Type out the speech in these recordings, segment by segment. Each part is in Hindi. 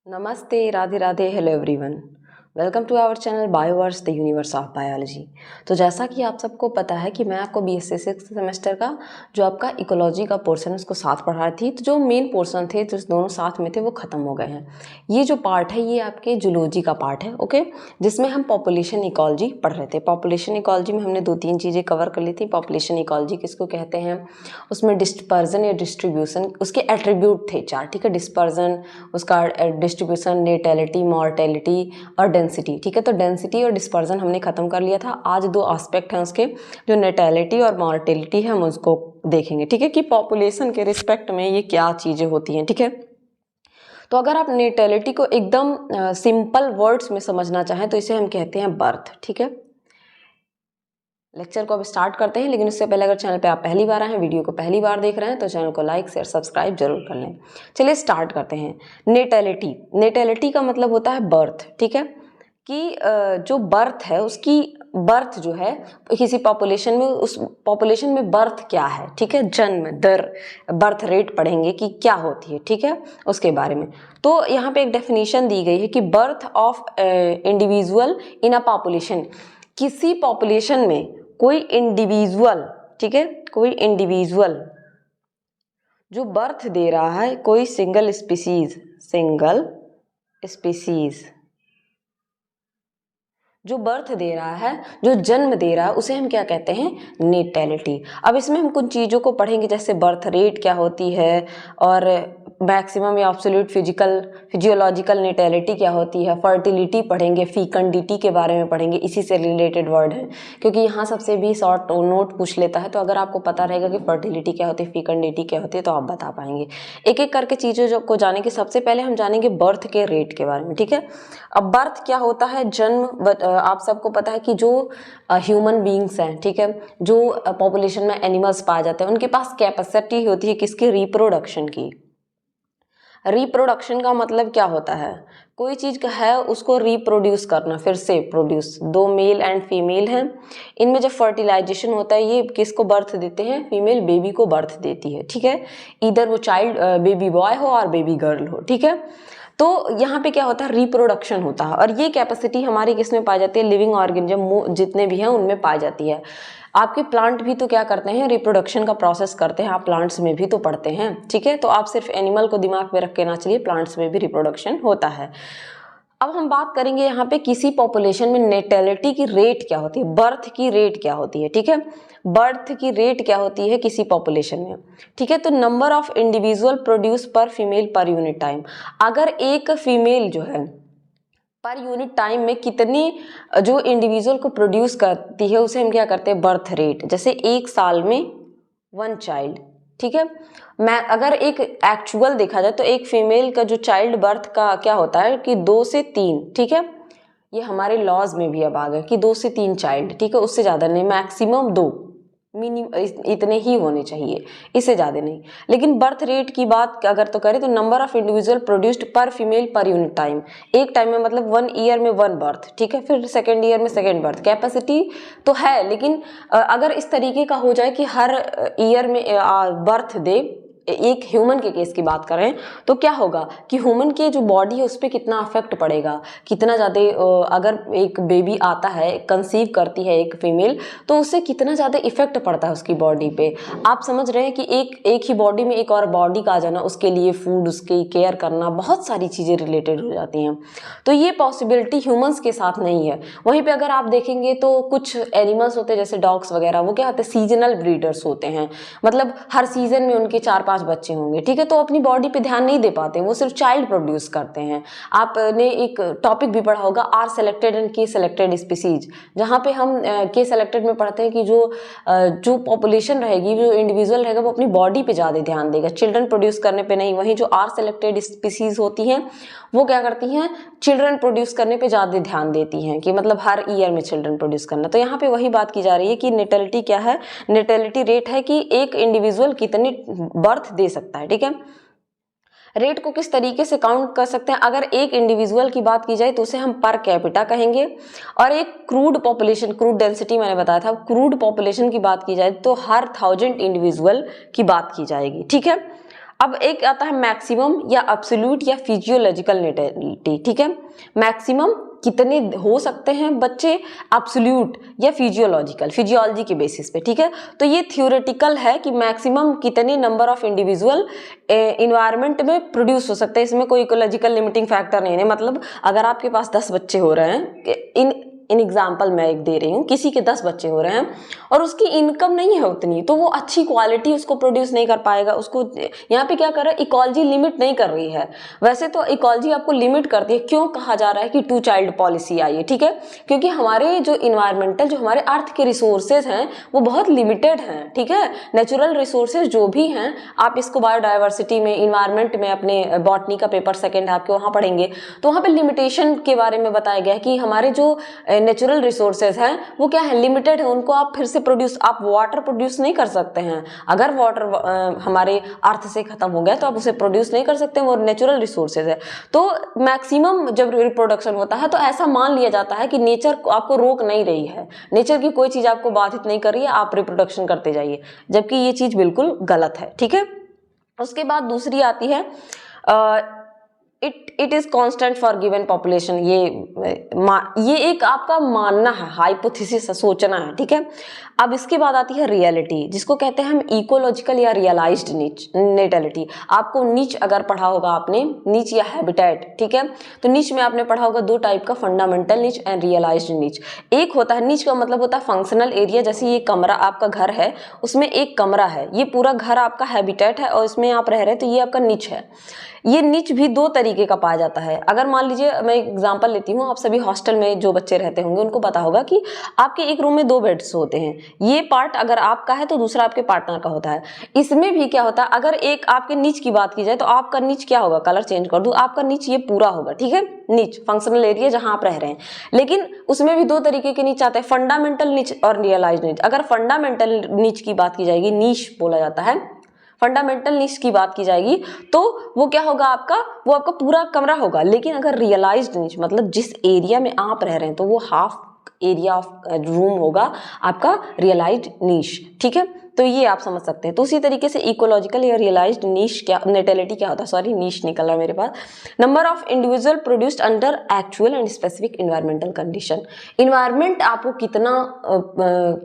नमस्ते, Radhe Radhe, hello everyone. Welcome to our channel Bioverse the universe of biology. तो जैसा कि आप सबको पता है कि मैं आपको बीएससी सिक्स सेमेस्टर का जो आपका इकोलॉजी का पोर्शन है उसको साथ पढ़ा रही थी। तो जो मेन पोर्शन थे जो दोनों साथ में थे वो ख़त्म हो गए हैं। ये जो पार्ट है ये आपके जूलॉजी का पार्ट है, ओके, जिसमें हम पॉपुलेशन इकोलॉजी पढ़ रहे थे। पॉपुलेशन इकोलॉजी में हमने 2-3 चीज़ें कवर कर ली थी। पॉपुलेशन इकोलॉजी किसको कहते हैं, उसमें डिस्पर्जन या डिस्ट्रीब्यूशन, उसके एट्रीब्यूट थे 4, ठीक है। डिस्पर्जन, उसका डिस्ट्रीब्यूशन, नेटेलिटी, मॉर्टेलिटी और डेंसिटी, ठीक है। तो डेंसिटी और डिस्पर्जन हमने खत्म कर लिया था। आज 2 एस्पेक्ट हैं उसके, जो नेटेलिटी और मॉर्टेलिटी है, हम उसको देखेंगे, ठीक है, कि पॉपुलेशन के रिस्पेक्ट में ये क्या चीज़ें होती हैं, ठीक है। तो अगर आप नेटेलिटी को एकदम सिंपल वर्ड्स में समझना चाहें तो इसे हम कहते हैं बर्थ, ठीक है। लेक्चर को अब स्टार्ट करते हैं, लेकिन उससे पहले अगर चैनल पे आप पहली बार आए हैं, वीडियो को पहली बार देख रहे हैं, तो चैनल को लाइक शेयर सब्सक्राइब जरूर कर लें। चलिए स्टार्ट करते हैं। नेटेलिटी, नेटेलिटी का मतलब होता है बर्थ, ठीक है, कि जो बर्थ है उसकी बर्थ जो है किसी पॉपुलेशन में, उस पॉपुलेशन में बर्थ क्या है, ठीक है, जन्म दर, बर्थ रेट पढ़ेंगे कि क्या होती है, ठीक है, उसके बारे में। तो यहाँ पे एक डेफिनेशन दी गई है कि birth of individual in a population, किसी पॉपुलेशन में कोई इंडिविजुअल, ठीक है, कोई इंडिविजुअल जो बर्थ दे रहा है, कोई सिंगल स्पीसीज जो बर्थ दे रहा है, जो जन्म दे रहा है, उसे हम क्या कहते हैं, नेटेलिटी। अब इसमें हम कुछ चीज़ों को पढ़ेंगे, जैसे बर्थ रेट क्या होती है, और मैक्सिमम या एब्सोल्यूट फिजियोलॉजिकल नेटेलिटी क्या होती है, फर्टिलिटी पढ़ेंगे, फीकंडिटी के बारे में पढ़ेंगे, इसी से रिलेटेड वर्ड है, क्योंकि यहाँ सबसे भी शॉर्ट नोट पूछ लेता है। तो अगर आपको पता रहेगा कि फर्टिलिटी क्या होती है, फीकंडिटी क्या होती है, तो आप बता पाएंगे। एक एक करके चीज़ों को जानेंगे। सबसे पहले हम जानेंगे बर्थ के रेट के बारे में, ठीक है। अब बर्थ क्या होता है, जन्म। आप सबको पता है कि जो ह्यूमन बींग्स हैं, ठीक है, जो पॉपुलेशन में एनिमल्स पाए जाते हैं, उनके पास कैपेसिटी होती है किसकी, रिप्रोडक्शन की। रिप्रोडक्शन का मतलब क्या होता है, कोई चीज़ का है उसको रिप्रोड्यूस करना, फिर से प्रोड्यूस। 2 मेल एंड फीमेल हैं, इनमें जब फर्टिलाइजेशन होता है ये किसको बर्थ देते हैं, फीमेल बेबी को बर्थ देती है, ठीक है। इधर वो चाइल्ड बेबी बॉय हो और बेबी गर्ल हो, ठीक है। तो यहाँ पे क्या होता है, रिप्रोडक्शन होता है, और ये कैपेसिटी हमारी किस में पाई जाती है, लिविंग ऑर्गेनिज्म जितने भी हैं उनमें पाई जाती है। आपके प्लांट भी तो क्या करते हैं, रिप्रोडक्शन का प्रोसेस करते हैं, आप प्लांट्स में भी तो पढ़ते हैं, ठीक है। तो आप सिर्फ एनिमल को दिमाग में रख के ना चलिए, प्लांट्स में भी रिप्रोडक्शन होता है। अब हम बात करेंगे यहाँ पे किसी पॉपुलेशन में नेटेलिटी की रेट क्या होती है, बर्थ की रेट क्या होती है, ठीक है। बर्थ की रेट क्या होती है किसी पॉपुलेशन में, ठीक है। तो नंबर ऑफ इंडिविजुअल प्रोड्यूस पर फीमेल पर यूनिट टाइम, अगर एक फीमेल जो है पर यूनिट टाइम में कितनी जो इंडिविजुअल को प्रोड्यूस करती है, उसे हम क्या करते हैं, बर्थ रेट। जैसे 1 साल में 1 चाइल्ड, ठीक है। मैं अगर एक एक्चुअल देखा जाए तो एक फीमेल का जो चाइल्ड बर्थ का क्या होता है कि 2 से 3, ठीक है। ये हमारे लॉज में भी अब आ गए कि 2 से 3 चाइल्ड, ठीक है, उससे ज़्यादा नहीं, मैक्सिमम 2, इतने ही होने चाहिए, इससे ज़्यादा नहीं। लेकिन बर्थ रेट की बात अगर तो करें तो नंबर ऑफ इंडिविजुअल प्रोड्यूस्ड पर फीमेल पर यूनिट टाइम, एक टाइम में मतलब 1 ईयर में 1 बर्थ, ठीक है, फिर सेकेंड ईयर में 2nd बर्थ। कैपेसिटी तो है, लेकिन अगर इस तरीके का हो जाए कि हर ईयर में बर्थ दे, एक ह्यूमन के केस की बात करें तो क्या होगा कि ह्यूमन की जो बॉडी है उस पर कितना अफेक्ट पड़ेगा, कितना ज़्यादा। अगर एक बेबी आता है, कंसीव करती है एक फीमेल, तो उससे कितना ज़्यादा इफेक्ट पड़ता है उसकी बॉडी पे। आप समझ रहे हैं कि एक ही बॉडी में एक और बॉडी का आ जाना, उसके लिए फूड, उसकी केयर करना, बहुत सारी चीज़ें रिलेटेड हो जाती हैं। तो ये पॉसिबिलिटी ह्यूमन्स के साथ नहीं है। वहीं पर अगर आप देखेंगे तो कुछ एनिमल्स होते हैं जैसे डॉग्स वगैरह, वो क्या होते हैं, सीजनल ब्रीडर्स होते हैं, मतलब हर सीजन में उनके 4-5 बच्चे होंगे, ठीक है। तो अपनी बॉडी पे ध्यान नहीं दे पाते, वो सिर्फ चाइल्ड प्रोड्यूस करते हैं। आपने एक टॉपिक भी पढ़ा होगा, आर सेलेक्टेड एंड के सेलेक्टेड स्पीसीज, जहाँ पे हम के सेलेक्टेड में पढ़ते हैं कि जो पॉपुलेशन रहेगी, जो इंडिविजुअल रहेगा, वो अपनी बॉडी पे ज़्यादा ध्यान देगा, चिल्ड्रन प्रोड्यूस करने पे नहीं। वहीं जो आर सेलेक्टेड स्पीसीज होती हैं वो क्या करती हैं, चिल्ड्रन प्रोड्यूस करने पे ज़्यादा ध्यान देती हैं, कि मतलब हर ईयर में चिल्ड्रन प्रोड्यूस करना। तो यहाँ पे वही बात की जा रही है कि नेटेलिटी क्या है, नेटेलिटी रेट है कि एक इंडिविजुअल कितनी बर्थ दे सकता है, ठीक है। रेट को किस तरीके से काउंट कर सकते हैं, अगर एक इंडिविजुअल की बात की जाए तो उसे हम पर कैपिटा कहेंगे, और एक क्रूड पॉपुलेशन, क्रूड डेंसिटी मैंने बताया था, क्रूड पॉपुलेशन की बात की जाए तो हर 1000 इंडिविजुअल की बात की जाएगी, ठीक है। अब एक आता है मैक्सिमम या एब्सोल्यूट या फिजियोलॉजिकल नेटेलिटी, ठीक है। मैक्सिमम कितने हो सकते हैं बच्चे, एब्सोल्यूट या फिजियोलॉजिकल, फिजियोलॉजी के बेसिस पे, ठीक है। तो ये थ्योरेटिकल है कि मैक्सिमम कितने नंबर ऑफ इंडिविजुअल इन्वायरमेंट में प्रोड्यूस हो सकते हैं, इसमें कोई इकोलॉजिकल लिमिटिंग फैक्टर नहीं है। मतलब अगर आपके पास 10 बच्चे हो रहे हैं, इन एग्जाम्पल मैं एक दे रही हूँ, किसी के 10 बच्चे हो रहे हैं और उसकी इनकम नहीं है उतनी, तो वो अच्छी क्वालिटी उसको प्रोड्यूस नहीं कर पाएगा। उसको यहाँ पे क्या कर रहा है, इकोलॉजी लिमिट नहीं कर रही है। वैसे तो इकोलॉजी आपको लिमिट करती है, क्यों कहा जा रहा है कि 2 चाइल्ड पॉलिसी आई है, ठीक है, क्योंकि हमारे जो इन्वायरमेंटल, जो हमारे अर्थ के रिसोर्सेज हैं वो बहुत लिमिटेड हैं, ठीक है। नेचुरल रिसोर्सेज जो भी हैं, आप इसको बायोडाइवर्सिटी में, इन्वायरमेंट में, अपने बॉटनी का पेपर सेकेंड आपके वहाँ पढ़ेंगे, तो वहाँ पे लिमिटेशन के बारे में बताया गया है कि हमारे जो नेचुरल रिसोर्सेज हैं वो क्या है, लिमिटेड है, उनको आप फिर से प्रोड्यूस, आप वाटर प्रोड्यूस नहीं कर सकते हैं। अगर वाटर हमारे अर्थ से खत्म हो गया तो आप उसे प्रोड्यूस नहीं कर सकते, वो नेचुरल रिसोर्सेज है। तो मैक्सिमम जब रिप्रोडक्शन होता है तो ऐसा मान लिया जाता है कि नेचर आपको रोक नहीं रही है, नेचर की कोई चीज आपको बाधित नहीं कर रही है, आप रिप्रोडक्शन करते जाइए, जबकि ये चीज बिल्कुल गलत है, ठीक है। उसके बाद दूसरी आती है it is constant for given population. ये एक आपका मानना है, हाइपोथेसिस, सोचना है, ठीक है। अब इसके बाद आती है रियलिटी, जिसको कहते हैं हम इकोलॉजिकल या रियलाइज्ड नीच नेटेलिटी। आपको नीच अगर पढ़ा होगा आपने, नीच या हैबिटेट, ठीक है, तो नीच में आपने पढ़ा होगा 2 टाइप का, फंडामेंटल नीच एंड रियलाइज्ड नीच। एक होता है नीच का मतलब होता है फंक्शनल एरिया, जैसे ये कमरा आपका घर है, उसमें एक कमरा है, ये पूरा घर आपका हैबिटेट है और इसमें आप रह रहे हैं, तो ये आपका नीच है। ये नीच भी 2 तरीके का पाया जाता है। अगर मान लीजिए मैं एग्जांपल लेती हूँ, आप सभी हॉस्टल में जो बच्चे रहते होंगे उनको पता होगा कि आपके एक रूम में 2 बेड्स होते हैं, ये पार्ट अगर आपका है तो दूसरा आपके पार्टनर का होता है। इसमें भी क्या होता है, अगर एक आपके नीच की बात की जाए तो आपका नीच क्या होगा, कलर चेंज कर दूं, आपका नीच ये पूरा होगा, ठीक है, नीच फंक्शनल एरिया जहां आप रह रहे हैं। लेकिन उसमें भी 2 तरीके के नीच आते हैं, फंडामेंटल नीच और रियलाइज्ड नीच। अगर फंडामेंटल नीच की बात की जाएगी, नीच बोला जाता है, फंडामेंटल नीच की बात की जाएगी तो वो क्या होगा आपका, वो आपका पूरा कमरा होगा। लेकिन अगर रियलाइज्ड नीच मतलब जिस एरिया में आप रह रहे हैं तो वो हाफ एरिया ऑफ रूम होगा आपका रियलाइज्ड नीच, ठीक है। तो ये आप समझ सकते हैं। तो उसी तरीके से इकोलॉजिकल या रियलाइज्ड नीच क्या, नेटेलिटी क्या होता है, सॉरी नीच निकल रहा मेरे पास, number of individual produced under actual and specific environmental condition. Environment आपको कितना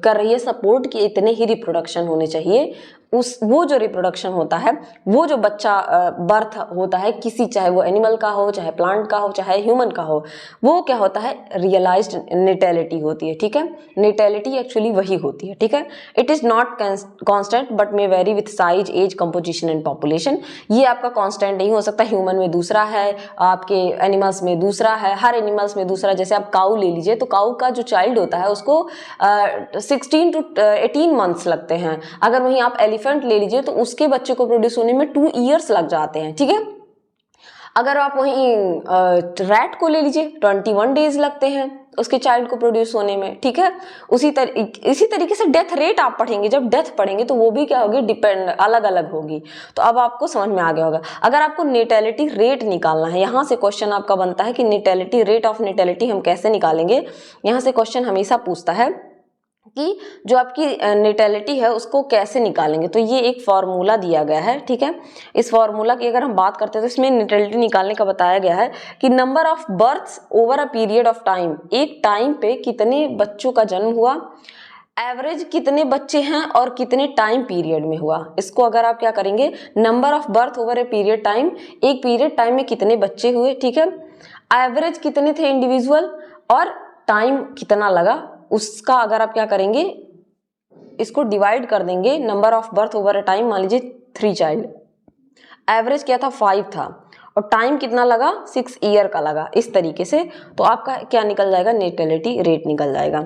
कर रही है सपोर्ट कि इतने ही रिप्रोडक्शन होने चाहिए, वो जो रिप्रोडक्शन होता है, वो जो बच्चा बर्थ होता है किसी, चाहे वो एनिमल का हो, चाहे प्लांट का हो, चाहे ह्यूमन का हो, वो क्या होता है, रियलाइज्ड नेटेलिटी होती है, ठीक है। नेटेलिटी एक्चुअली वही होती है, ठीक है। It is not constant but may vary with size, age, composition and population. ये आपका कांस्टेंट नहीं हो सकता, ह्यूमन में दूसरा है, आपके एनिमल्स में दूसरा है, हर एनिमल्स में दूसरा। जैसे आप काऊ ले लीजिए तो काऊ का जो चाइल्ड होता है उसको 16 to 18 मंथ्स लगते हैं। अगर वहीं आप एलिफेंट ले लीजिए तो उसके बच्चे को प्रोड्यूस होने में 2 इयर्स लग जाते हैं, ठीक है। अगर आप वहीं रैट को ले लीजिए 21 डेज लगते हैं उसके चाइल्ड को प्रोड्यूस होने में, ठीक है। इसी तरीके से डेथ रेट आप पढ़ेंगे, जब डेथ पढ़ेंगे तो वो भी क्या होगी, डिपेंड अलग अलग होगी। तो अब आपको समझ में आ गया होगा। अगर आपको नेटेलिटी रेट निकालना है, यहाँ से क्वेश्चन आपका बनता है कि नेटेलिटी, रेट ऑफ नेटेलिटी हम कैसे निकालेंगे। यहाँ से क्वेश्चन हमेशा पूछता है कि जो आपकी नेटेलिटी है उसको कैसे निकालेंगे। तो ये एक फॉर्मूला दिया गया है, ठीक है। इस फॉर्मूला की अगर हम बात करते हैं तो इसमें नेटेलिटी निकालने का बताया गया है कि number of births over a period of time, एक टाइम पे कितने बच्चों का जन्म हुआ, एवरेज कितने बच्चे हैं और कितने टाइम पीरियड में हुआ। इसको अगर आप क्या करेंगे, number of birth over a period time, एक पीरियड टाइम में कितने बच्चे हुए, ठीक है, एवरेज कितने थे इंडिविजुअल और टाइम कितना लगा, उसका अगर आप क्या करेंगे, इसको डिवाइड कर देंगे number of birth over a time. मान लीजिए 3 चाइल्ड, एवरेज क्या था 5 था और टाइम कितना लगा 6 ईयर का लगा, इस तरीके से। तो आपका क्या निकल जाएगा, नेटेलिटी रेट निकल जाएगा।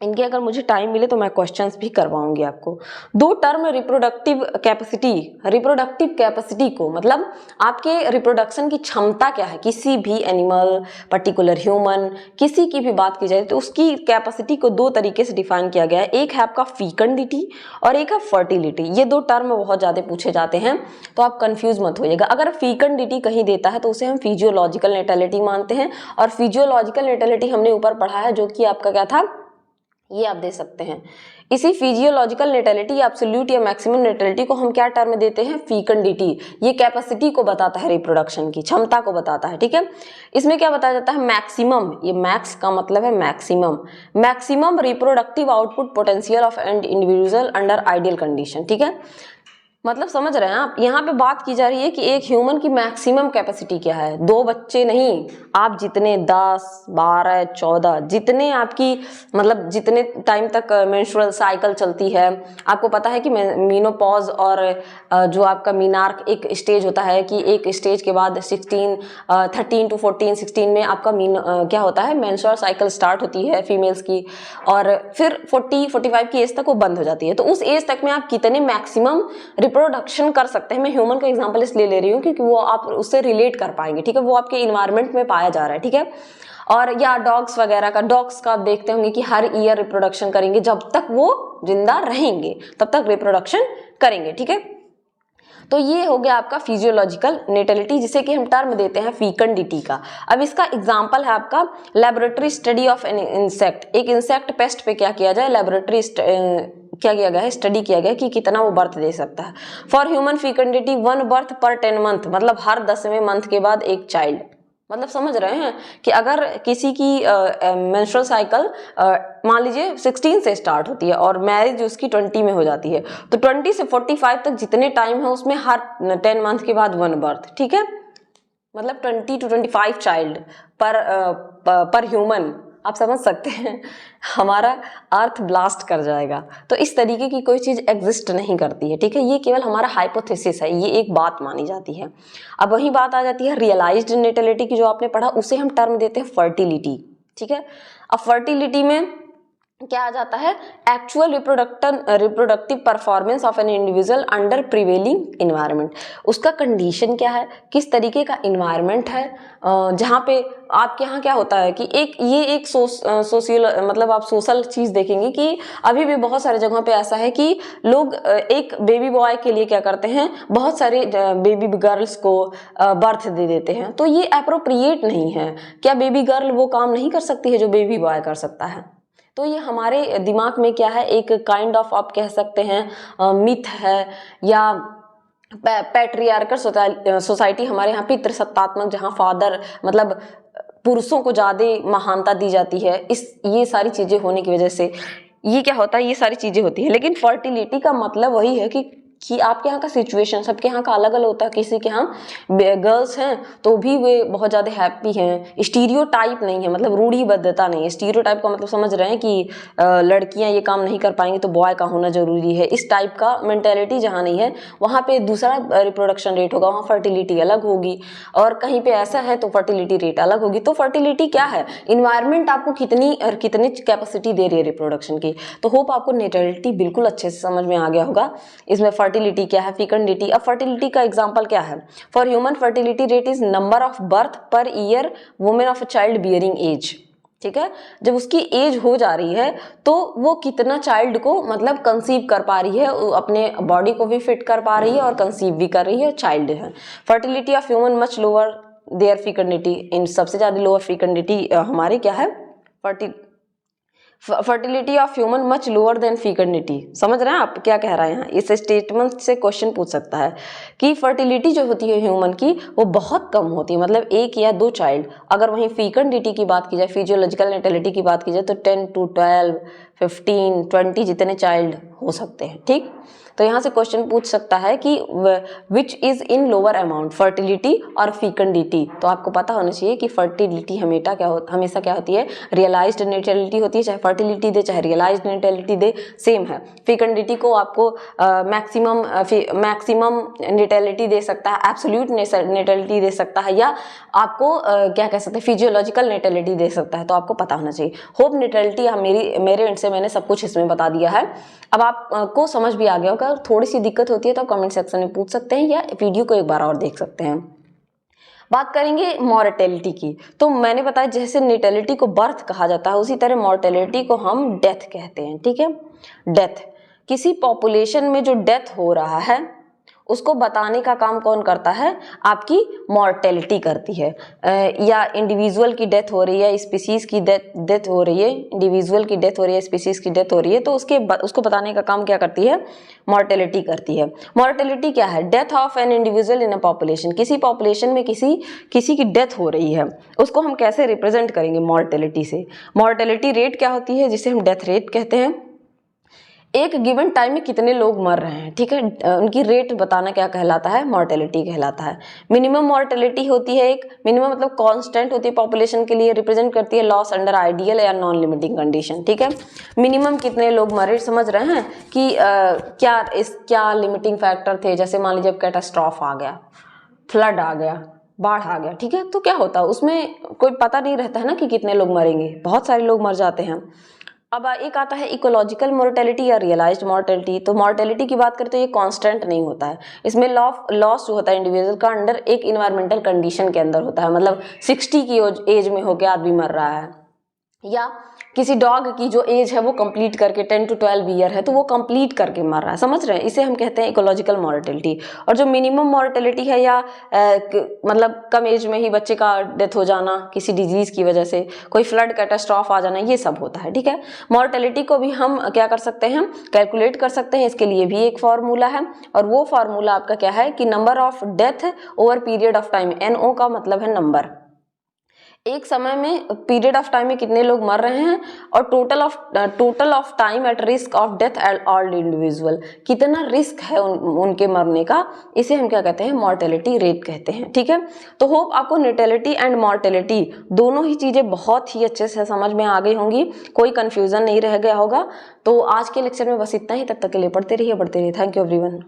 इनके अगर मुझे टाइम मिले तो मैं क्वेश्चंस भी करवाऊंगी आपको। 2 टर्म रिप्रोडक्टिव कैपेसिटी को मतलब आपके रिप्रोडक्शन की क्षमता क्या है, किसी भी एनिमल, पर्टिकुलर ह्यूमन, किसी की भी बात की जाए तो उसकी कैपेसिटी को 2 तरीके से डिफाइन किया गया है। एक है आपका फीकंडिटी और एक है फर्टिलिटी। ये 2 टर्म बहुत ज़्यादा पूछे जाते हैं तो आप कंफ्यूज मत होइएगा। अगर फीकंडिटी कहीं देता है तो उसे हम फिजियोलॉजिकल नेटेलिटी मानते हैं, और फिजियोलॉजिकल नेटेलिटी हमने ऊपर पढ़ा है जो कि आपका क्या था, ये आप दे सकते हैं। इसी फिजियोलॉजिकल नेटेलिटी या एब्सोल्यूट या मैक्सिमम नेटेलिटी को हम क्या टर्म देते हैं, फीकंडिटी। ये कैपेसिटी को बताता है, रिप्रोडक्शन की क्षमता को बताता है, ठीक है। इसमें क्या बताया जाता है, मैक्सिमम, ये मैक्स का मतलब है maximum, maximum reproductive output potential of an individual under ideal condition, ठीक है। मतलब समझ रहे हैं आप, यहाँ पे बात की जा रही है कि एक ह्यूमन की मैक्सिमम कैपेसिटी क्या है। 2 बच्चे नहीं, आप जितने 10, 12, 14 जितने आपकी मतलब जितने टाइम तक मेंस्ट्रुअल साइकिल चलती है, आपको पता है कि मीनोपॉज और जो आपका मीनार्क एक स्टेज होता है कि एक स्टेज के बाद 13 to 14, 16 में आपका क्या होता है, मेंस्ट्रुअल साइकिल स्टार्ट होती है फीमेल्स की, और फिर 40-45 की एज तक वो बंद हो जाती है। तो उस एज तक में आप कितने मैक्सिमम रिप्रोडक्शन कर सकते हैं। मैं ह्यूमन का एग्जांपल इसलिए ले रही हूँ क्योंकि वो आप उससे रिलेट कर पाएंगे, ठीक है, वो आपके इन्वायरमेंट में पाया जा रहा है, ठीक है। और या डॉग्स वगैरह का, डॉग्स का आप देखते होंगे कि हर ईयर रिप्रोडक्शन करेंगे, जब तक वो जिंदा रहेंगे तब तक रिप्रोडक्शन करेंगे, ठीक है। तो ये हो गया आपका फिजियोलॉजिकल नेटेलिटी, जिसे कि हम टर्म देते हैं फीकंडिटी का। अब इसका एग्जांपल है आपका laboratory study of an insect. एक इंसेक्ट पेस्ट पे क्या किया जाए, लेबोरेटरी क्या किया गया है, स्टडी किया गया कि कितना वो बर्थ दे सकता है। फॉर ह्यूमन फीकंडिटी 1 बर्थ पर 10 मंथ, मतलब हर 10वें मंथ के बाद एक चाइल्ड। मतलब समझ रहे हैं कि अगर किसी की मेंस्ट्रुअल साइकिल मान लीजिए 16 से स्टार्ट होती है और मैरिज उसकी 20 में हो जाती है, तो 20 से 45 तक जितने टाइम है उसमें हर 10 मंथ के बाद 1 बर्थ, ठीक है। मतलब 20 to 25 चाइल्ड पर ह्यूमन। आप समझ सकते हैं हमारा अर्थ ब्लास्ट कर जाएगा। तो इस तरीके की कोई चीज़ एग्जिस्ट नहीं करती है, ठीक है। ये केवल हमारा हाइपोथेसिस है, ये एक बात मानी जाती है। अब वही बात आ जाती है रियलाइज्ड नेटेलिटी की, जो आपने पढ़ा, उसे हम टर्म देते हैं फर्टिलिटी, ठीक है। अब फर्टिलिटी में क्या आ जाता है, actual reproductive performance of an individual under prevailing environment. उसका कंडीशन क्या है, किस तरीके का इन्वायरमेंट है, जहाँ पे आपके यहाँ क्या होता है कि एक सोशियल मतलब आप सोशल चीज़ देखेंगे कि अभी भी बहुत सारे जगहों पे ऐसा है कि लोग एक बेबी बॉय के लिए क्या करते हैं, बहुत सारे बेबी गर्ल्स को बर्थ दे देते हैं। तो ये अप्रोप्रिएट नहीं है। क्या बेबी गर्ल वो काम नहीं कर सकती है जो बेबी बॉय कर सकता है? तो ये हमारे दिमाग में क्या है, एक काइंड ऑफ आप कह सकते हैं मिथ है, या पैट्रियार्कल सोसाइटी हमारे यहाँ पितृसत्तात्मक, जहाँ फादर मतलब पुरुषों को ज़्यादा महानता दी जाती है। ये सारी चीज़ें होने की वजह से ये क्या होता है, ये सारी चीज़ें होती है। लेकिन फर्टिलिटी का मतलब वही है कि आपके यहाँ का सिचुएशन सबके यहाँ का अलग अलग होता है। किसी के यहाँ गर्ल्स हैं तो भी वे बहुत ज़्यादा हैप्पी हैं, स्टीरियोटाइप नहीं है, मतलब रूढ़िबद्धता नहीं है। स्टीरियोटाइप का मतलब समझ रहे हैं कि लड़कियाँ ये काम नहीं कर पाएंगी तो बॉय का होना जरूरी है, इस टाइप का मेंटेलिटी जहाँ नहीं है वहाँ पे दूसरा रिप्रोडक्शन रेट होगा, वहाँ फर्टिलिटी अलग होगी। और कहीं पे ऐसा है तो फर्टिलिटी रेट अलग होगी। तो फर्टिलिटी क्या है, इन्वायरमेंट आपको कितनी कैपेसिटी दे रही है रिप्रोडक्शन की। तो होप आपको नेटेलिटी बिल्कुल अच्छे से समझ में आ गया होगा। इसमें फर्टिलिटी क्या है, फीकंडिटी। अब फर्टिलिटी का एग्जांपल क्या है, for human fertility rate is number of birth per year women of child bearing age, ठीक है। जब उसकी एज हो जा रही है तो वो कितना चाइल्ड को मतलब कंसीव कर पा रही है, अपने बॉडी को भी फिट कर पा रही है और कंसीव भी कर रही है, चाइल्ड है। Fertility of human much lower there fecundity, इन सबसे ज्यादा लोअर फीकंडिटी हमारी क्या है, fertility of human much lower than fecundity. समझ रहे हैं आप क्या कह रहे हैं? इस स्टेटमेंट से क्वेश्चन पूछ सकता है कि फर्टिलिटी जो होती है ह्यूमन की वो बहुत कम होती है, मतलब 1 या 2 चाइल्ड। अगर वहीं फीकंडिटी की बात की जाए, फिजियोलॉजिकल नेटेलिटी की बात की जाए, तो 10 to 12, 15, 20 जितने चाइल्ड हो सकते हैं, ठीक। तो यहाँ से क्वेश्चन पूछ सकता है कि which is in lower amount, fertility और फीकंडिटी। तो आपको पता होना चाहिए कि फर्टिलिटी हमेशा क्या होती है, रियलाइज्ड नेटेलिटी होती है। चाहे फर्टिलिटी दे चाहे रियलाइज्ड नेटेलिटी दे, सेम है। फीकंडिटी को आपको मैक्सिमम नेटेलिटी दे सकता है, एब्सोल्यूट नेटेलिटी दे सकता है, या आपको क्या कह सकते हैं, फिजियोलॉजिकल नेटेलिटी दे सकता है। तो आपको पता होना चाहिए। होप नेटेलिटी मेरे एंड से मैंने सब कुछ इसमें बता दिया है। अब आपको समझ भी आ गया होगा। थोड़ी सी दिक्कत होती है तो आप कमेंट सेक्शन में पूछ सकते हैं या वीडियो को एक बार और देख सकते हैं। बात करेंगे मॉर्टेलिटी की। तो मैंने बताया जैसे नेटेलिटी को बर्थ कहा जाता है, उसी तरह मॉर्टेलिटी को हम डेथ कहते हैं, ठीक है। डेथ, किसी पॉपुलेशन में जो डेथ हो रहा है उसको बताने का काम कौन करता है? आपकी मॉर्टेलिटी करती है। या इंडिविजुअल की डेथ हो रही है, स्पीसीज की डेथ हो रही है, इंडिविजुअल की डेथ हो रही है, स्पीसीज की डेथ हो रही है, तो उसको बताने का काम क्या करती है? मॉर्टेलिटी करती है। मॉर्टेलिटी क्या है? Death of an individual in a population. किसी पॉपुलेशन में किसी की डेथ हो रही है, उसको हम कैसे रिप्रेजेंट करेंगे? मॉर्टेलिटी से। मॉर्टेलिटी रेट क्या होती है? जिसे हम डेथ रेट कहते हैं। एक गिवन टाइम में कितने लोग मर रहे हैं, ठीक है, उनकी रेट बताना क्या कहलाता है? मॉर्टेलिटी कहलाता है। मिनिमम मॉर्टेलिटी होती है एक, मिनिमम मतलब कांस्टेंट होती है पॉपुलेशन के लिए, रिप्रेजेंट करती है लॉस अंडर आइडियल या नॉन लिमिटिंग कंडीशन, ठीक है। मिनिमम कितने लोग मरे, समझ रहे हैं कि क्या लिमिटिंग फैक्टर थे? जैसे मान लीजिए कैटास्ट्रॉफ आ गया, फ्लड आ गया, बाढ़ आ गया, ठीक है, तो क्या होता है उसमें? कोई पता नहीं रहता है ना कि कितने लोग मरेंगे, बहुत सारे लोग मर जाते हैं। अब एक आता है इकोलॉजिकल मोर्टेलिटी या रियलाइज्ड मोर्टेलिटी। तो मोर्टेलिटी की बात करें तो ये कांस्टेंट नहीं होता है, इसमें लॉस जो होता है इंडिविजुअल का अंडर एक इन्वायरमेंटल कंडीशन के अंदर होता है। मतलब 60 की एज में होकर आदमी मर रहा है, या किसी डॉग की जो एज है वो कंप्लीट करके 10 to 12 ईयर है तो वो कंप्लीट करके मर रहा है, समझ रहे हैं, इसे हम कहते हैं इकोलॉजिकल मॉर्टेलिटी। और जो मिनिमम मॉर्टेलिटी है या मतलब कम एज में ही बच्चे का डेथ हो जाना किसी डिजीज की वजह से, कोई फ्लड कैटास्ट्रॉफ आ जाना, ये सब होता है, ठीक है। मॉर्टेलिटी को भी हम क्या कर सकते हैं? कैलकुलेट कर सकते हैं। इसके लिए भी एक फार्मूला है, और वो फार्मूला आपका क्या है कि number of death over period of time. NO का मतलब है नंबर, एक समय में पीरियड ऑफ टाइम में कितने लोग मर रहे हैं, और total of time at risk of death all individual, कितना रिस्क है उनके मरने का, इसे हम क्या कहते हैं? मॉर्टेलिटी रेट कहते हैं, ठीक है। तो होप आपको नेटेलिटी एंड मॉर्टेलिटी दोनों ही चीजें बहुत ही अच्छे से समझ में आ गई होंगी, कोई कंफ्यूजन नहीं रह गया होगा। तो आज के लेक्चर में बस इतना ही, तब तक के लिए पढ़ते रहिए। Thank you everyone.